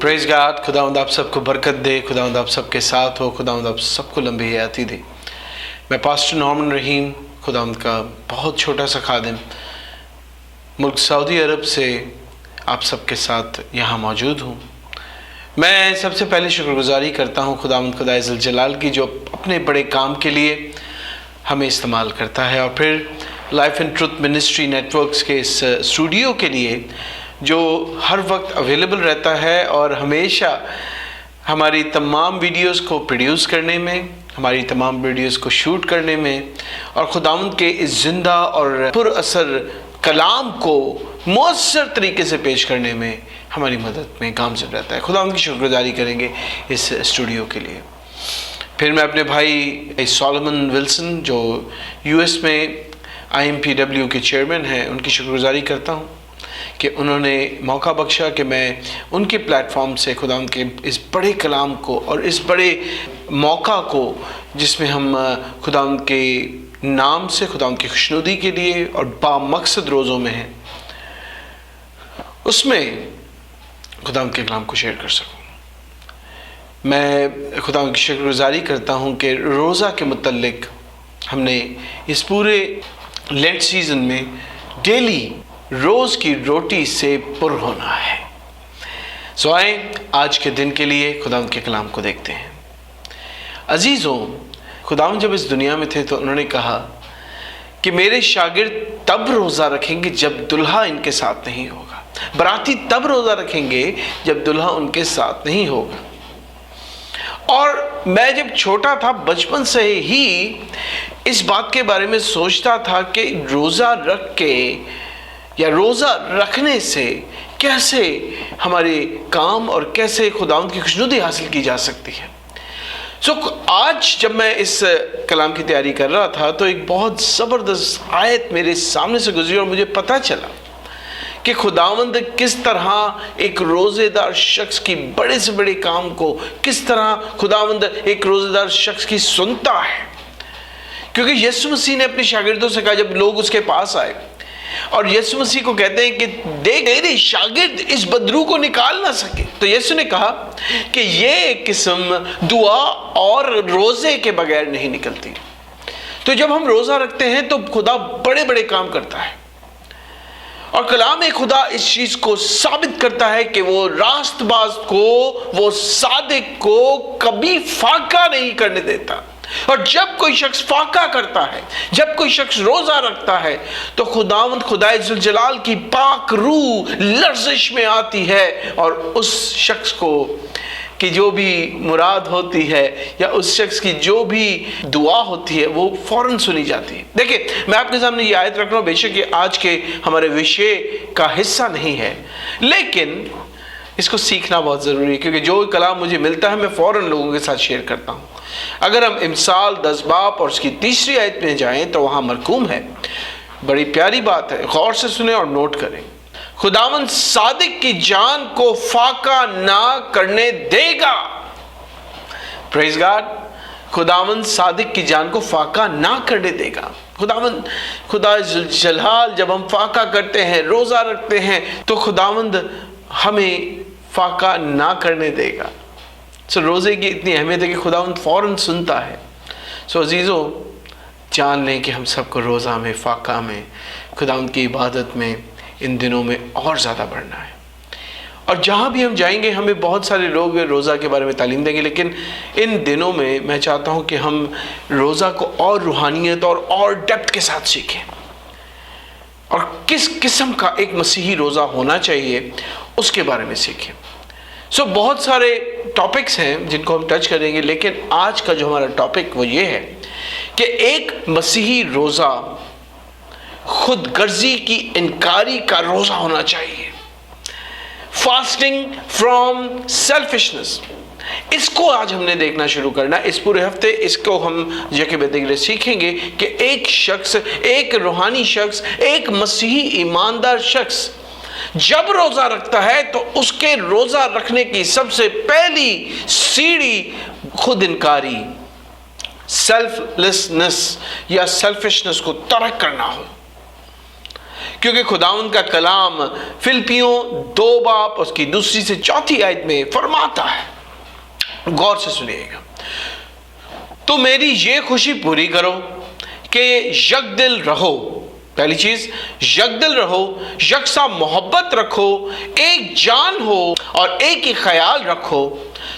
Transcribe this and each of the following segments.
Praise God. खुदावंद आप सबको बरकत दे, खुदावंद आप सबके साथ हो, खुदावंद आप सबको लंबी हयाती दे। मैं पास्टर नॉर्मन रहीम, खुदावंद का बहुत छोटा सा खादिम, मुल्क सऊदी अरब से आप सबके साथ यहाँ मौजूद हूँ। मैं सबसे पहले शुक्रगुजारी करता हूँ खुदावंद खुदाए ज़ुल जलाल की, जो अपने बड़े काम के लिए हमें इस्तेमाल करता है, और फिर life and truth ministry networks के इस स्टूडियो के लिए जो हर वक्त अवेलेबल रहता है और हमेशा हमारी तमाम वीडियोस को प्रोड्यूस करने में, हमारी तमाम वीडियोस को शूट करने में, और खुदावंद के इस जिंदा और पुरअसर कलाम को मौसर तरीके से पेश करने में हमारी मदद में गामज़न रहता है। खुदावंद की शुक्रगुजारी करेंगे इस स्टूडियो के लिए। फिर मैं अपने भाई सोलोमन विल्सन, जो यूएस में IMPW के चेयरमैन हैं, उनकी शुक्रगुजारी करता हूँ कि उन्होंने मौका बख्शा कि मैं उनके प्लेटफॉर्म से खुदावंद के इस बड़े कलाम को और इस बड़े मौका को, जिसमें हम खुदावंद के नाम से, खुदावंद की खुशनुदी के लिए और बामकसद रोज़ों में हैं, उसमें खुदावंद के कलाम को शेयर कर सकूं। मैं खुदावंद की शुक्रगुजारी करता हूं कि रोज़ा के मुतल्लिक हमने इस पूरे लेंट सीज़न में डेली रोज़ की रोटी से पुर होना है। सो आए आज के दिन के लिए खुदावंद के कलाम को देखते हैं। अजीज़ों, खुदावंद जब इस दुनिया में थे तो उन्होंने कहा कि मेरे शागिर्द तब रोज़ा रखेंगे जब दुल्हा इनके साथ नहीं होगा, बराती तब रोज़ा रखेंगे जब दुल्हा उनके साथ नहीं होगा। और मैं जब छोटा था, बचपन से ही इस बात के बारे में सोचता था कि रोज़ा रख के या रोज़ा रखने से कैसे हमारे काम और कैसे खुदावंद की खुशनुदी हासिल की जा सकती है। आज जब मैं इस कलाम की तैयारी कर रहा था तो एक बहुत ज़बरदस्त आयत मेरे सामने से गुजरी और मुझे पता चला कि खुदावंद किस तरह एक रोज़ेदार शख्स की बड़े से बड़े काम को, किस तरह खुदावंद एक रोज़ेदार शख्स की सुनता है। क्योंकि यीशु मसीह ने अपने शागिर्दों से कहा, जब लोग उसके पास आए और यीशु मसीह को कहते हैं कि देख मेरे शागिर्द इस बदरू को निकाल ना सके, तो यीशु ने कहा कि ये किस्म दुआ और रोज़े के बगैर नहीं निकलती। तो जब हम रोज़ा रखते हैं तो खुदा बड़े बड़े काम करता है, और कलाम खुदा इस चीज़ को साबित करता है कि वो रास्तबाज को, वो सादिक को कभी फाका नहीं करने देता। और जब कोई शख्स फाका करता है, जब कोई शख्स रोज़ा रखता है, तो खुदावंद खुदाए ज़ुल जलाल की पाक रूह लर्ज़िश में आती है और उस शख्स को कि जो भी मुराद होती है या उस शख्स की जो भी दुआ होती है वो फ़ौरन सुनी जाती है। देखिए, मैं आपके सामने ये आयत रख रहा हूँ, बेशक ये आज के हमारे विषय का हिस्सा नहीं है, लेकिन इसको सीखना बहुत ज़रूरी है, क्योंकि जो कलाम मुझे मिलता है मैं फ़ौरन लोगों के साथ शेयर करता हूँ। अगर हम इमसाल 10 बाब और उसकी 3री आयत में जाएं तो वहाँ मरकूम है, बड़ी प्यारी बात है, गौर से सुने और नोट करें। खुदावंद सादिक की जान को फाका ना करने देगा। Praise God. खुदावंद सादिक की जान को फाका ना करने देगा। खुदावंद खुदाए ज़ुल जलाल जब हम फाका करते हैं, रोज़ा रखते हैं, तो खुदावंद हमें फाका ना करने देगा। रोज़े की इतनी अहमियत है कि खुदावंद फ़ौरन सुनता है। अजीज़ों, जान लें कि हम सबको रोज़ा में, फाका में, खुदावंद की इबादत में इन दिनों में और ज़्यादा बढ़ना है। और जहाँ भी हम जाएंगे हमें बहुत सारे लोग रोज़ा के बारे में तालीम देंगे, लेकिन इन दिनों में मैं चाहता हूँ कि हम रोज़ा को और रूहानियत और डेप्थ के साथ सीखें, और किस किस्म का एक मसीही रोज़ा होना चाहिए उसके बारे में सीखें। बहुत सारे टॉपिक्स हैं जिनको हम टच करेंगे, लेकिन आज का जो हमारा टॉपिक वो ये है कि एक मसीही रोज़ा खुद गर्जी की इनकारी का रोज़ा होना चाहिए। फास्टिंग फ्रॉम सेल्फिशनेस, इसको आज हमने देखना शुरू करना। इस पूरे हफ्ते इसको हम जके बेदगिरे सीखेंगे कि एक शख्स, एक रूहानी शख्स, एक मसीही ईमानदार शख्स जब रोज़ा रखता है तो उसके रोज़ा रखने की सबसे पहली सीढ़ी खुद इनकारी, सेल्फलेसनेस या सेल्फिशनेस को तर्क करना हो। کیونکہ خداوند کا کلام فلپیوں 2 باب اس کی 2 سے 4 آیت میں فرماتا ہے، غور سے سنیے گا، تو میری یہ خوشی پوری کرو کہ یک دل رہو. پہلی چیز، یک دل رہو، یکساں محبت رکھو، ایک جان ہو اور ایک ہی خیال رکھو.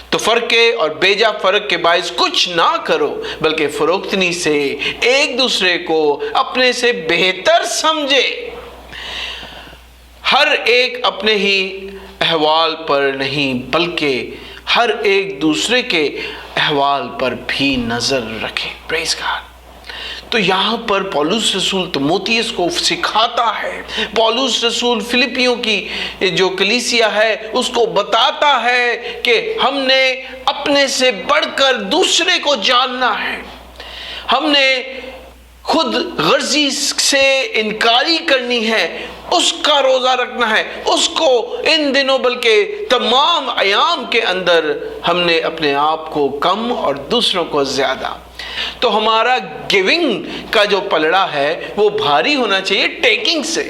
تو فرقے اور بیجا فرق کے باعث کچھ نہ کرو، بلکہ فروختنی سے ایک دوسرے کو اپنے سے بہتر سمجھے. ہر ایک اپنے ہی احوال پر نہیں، بلکہ ہر ایک دوسرے کے احوال پر بھی نظر رکھے. پریز گاڈ. تو یہاں پر پولس رسول تیموتھیوس کو سکھاتا ہے، پولس رسول فلپیوں کی جو کلیسیا ہے اس کو بتاتا ہے کہ ہم نے اپنے سے بڑھ کر دوسرے کو جاننا ہے. ہم نے خود غرضی سے انکاری کرنی ہے، اس کا روزہ رکھنا ہے. اس کو ان دنوں بلکہ تمام ایام کے اندر ہم نے اپنے آپ کو کم اور دوسروں کو زیادہ. تو ہمارا گیونگ کا جو پلڑا ہے وہ بھاری ہونا چاہیے ٹیکنگ سے.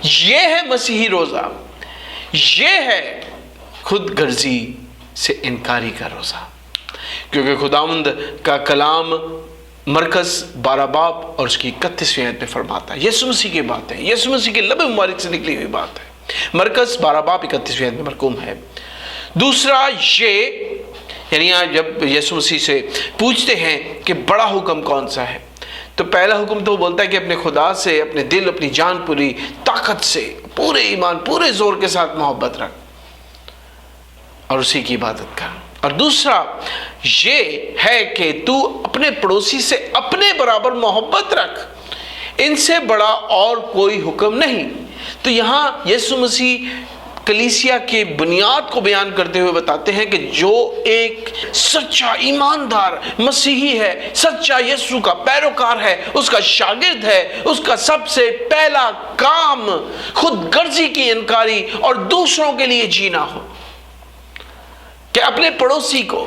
یہ ہے مسیحی روزہ، یہ ہے خود غرضی سے انکاری کا روزہ. کیونکہ خداوند کا کلام مرکز 12 باب اور اس کی 31ویں آیت میں فرماتا ہے، یسوع مسیح کی بات ہے، یسوع مسیح کے لب مبارک سے نکلی ہوئی بات ہے. مرکز 12 باب 31ویں آیت میں مرقوم ہے. دوسرا یہ، یعنی جب یسوع مسیح سے پوچھتے ہیں کہ بڑا حکم کون سا ہے، تو پہلا حکم تو وہ بولتا ہے کہ اپنے خدا سے اپنے دل اپنی جان پوری طاقت سے پورے ایمان پورے زور کے ساتھ محبت رکھ اور اسی کی عبادت کر. اور دوسرا یہ ہے کہ تو اپنے پڑوسی سے اپنے برابر محبت رکھ، ان سے بڑا اور کوئی حکم نہیں. تو یہاں یسوع مسیح کلیسیا کی بنیاد کو بیان کرتے ہوئے بتاتے ہیں کہ جو ایک سچا ایماندار مسیحی ہے، سچا یسوع کا پیروکار ہے، اس کا شاگرد ہے، اس کا سب سے پہلا کام خود غرضی کی انکاری اور دوسروں کے لیے جینا ہو، کہ اپنے پڑوسی کو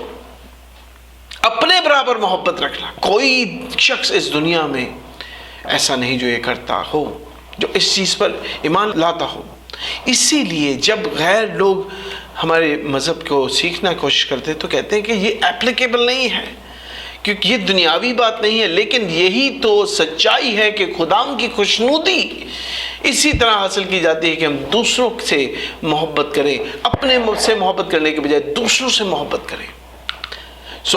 اپنے برابر محبت رکھنا. کوئی شخص اس دنیا میں ایسا نہیں جو یہ کرتا ہو، جو اس چیز پر ایمان لاتا ہو. اسی لیے جب غیر لوگ ہمارے مذہب کو سیکھنا کوشش کرتے ہیں تو کہتے ہیں کہ یہ اپلیکیبل نہیں ہے، کیونکہ یہ دنیاوی بات نہیں ہے. لیکن یہی تو سچائی ہے کہ خداوند کی خوشنودی اسی طرح حاصل کی جاتی ہے کہ ہم دوسروں سے محبت کریں، اپنے سے محبت کرنے کے بجائے دوسروں سے محبت کریں.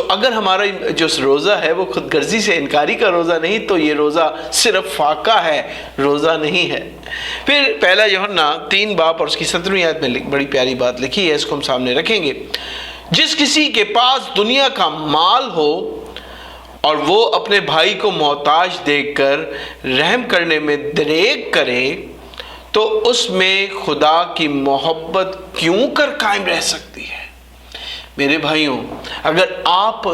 اگر ہمارا جو روزہ ہے وہ خود غرضی سے انکاری کا روزہ نہیں تو یہ روزہ صرف فاقہ ہے، روزہ نہیں ہے. پھر پہلا یوحنا 3 باب اور اس کی 17ویں آیت میں بڑی پیاری بات لکھی ہے، اس کو ہم سامنے رکھیں گے. جس کسی کے پاس دنیا کا مال ہو اور وہ اپنے بھائی کو محتاج دیکھ کر رحم کرنے میں دریغ کرے تو اس میں خدا کی محبت کیوں کر قائم رہ سکتی ہے. میرے بھائیوں، اگر آپ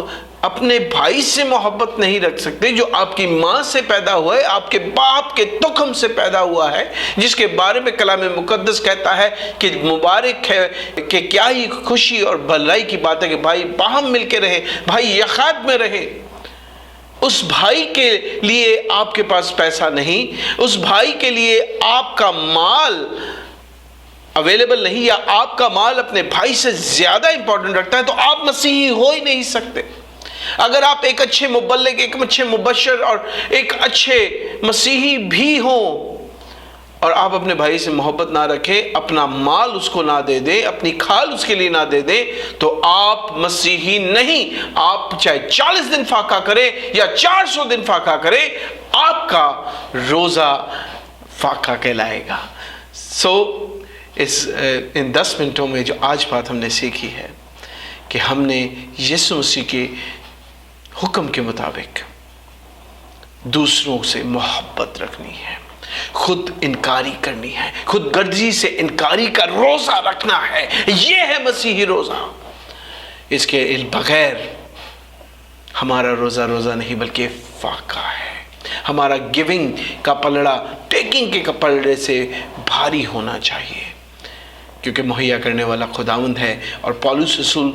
اپنے بھائی سے محبت نہیں رکھ سکتے جو آپ کی ماں سے پیدا ہوا ہے، آپ کے باپ کے تخم سے پیدا ہوا ہے، جس کے بارے میں کلام مقدس کہتا ہے کہ مبارک ہے کہ کیا ہی خوشی اور بھلائی کی بات ہے کہ بھائی باہم مل کے رہے، بھائی یخات میں رہے. اس بھائی کے لیے آپ کے پاس پیسہ نہیں، اس بھائی کے لیے آپ کا مال اویلیبل نہیں، یا آپ کا مال اپنے بھائی سے زیادہ امپورٹنٹ رکھتا ہے، تو آپ مسیحی ہو ہی نہیں سکتے. اگر آپ ایک اچھے مبلغ، ایک اچھے مبشر اور ایک اچھے مسیحی بھی ہوں اور آپ اپنے بھائی سے محبت نہ رکھیں، اپنا مال اس کو نہ دے دیں، اپنی کھال اس کے لیے نہ دے دیں، تو آپ مسیحی نہیں. آپ چاہے 40 دن فاقہ کریں یا 400 دن فاقہ کریں، آپ کا روزہ فاقہ کہلائے گا. ان 10 منٹوں میں جو آج بات ہم نے سیکھی ہے کہ ہم نے یسوع مسیح کے حکم کے مطابق دوسروں سے محبت رکھنی ہے، خود انکاری کرنی ہے، خود غرضی سے انکاری کا روزہ رکھنا ہے. یہ ہے مسیحی روزہ. اس کے بغیر ہمارا روزہ نہیں بلکہ فاقہ ہے. ہمارا گیونگ کا پلڑا ٹیکنگ کے پلڑے سے بھاری ہونا چاہیے، کیونکہ مہیا کرنے والا خداوند ہے. اور پولس رسول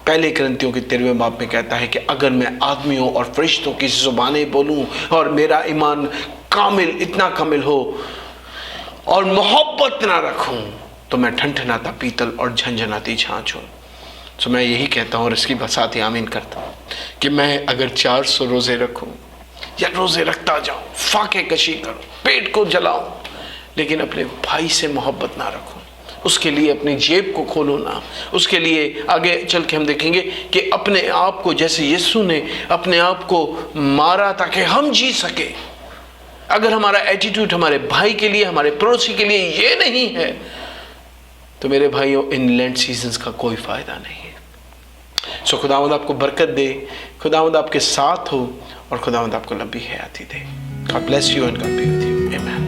پہلے کرنتیوں کے 13ویں باب میں کہتا ہے کہ اگر میں آدمیوں اور فرشتوں کی زبانیں بولوں اور میرا ایمان کامل اتنا کامل ہو और मोहब्बत ना रखूं तो मैं ठनठनाता पीतल और झंझनाती छाछ हूं। तो मैं यही कहता हूँ और इसकी साथ ही आमीन करता हूँ कि मैं अगर 400 रोज़े रखूं या रोज़े रखता जाऊं, फाके कशी करूं, पेट को जलाऊं, लेकिन अपने भाई से मोहब्बत ना रखूं, उसके लिए अपनी जेब को खोलो ना, उसके लिए आगे चल के हम देखेंगे कि अपने आप को, जैसे यीशु ने अपने आप को मारा ताकि हम जी सके, अगर हमारा एटीट्यूड हमारे भाई के लिए, हमारे पड़ोसी के लिए ये नहीं है, तो मेरे भाइयों इन लेंट सीजन्स का कोई फ़ायदा नहीं है। सो खुदावंद आपको बरकत दे, खुदावंद आपके साथ हो और खुदावंद आपको लंबी हयाती दे। God bless you and God be with you. आमीन।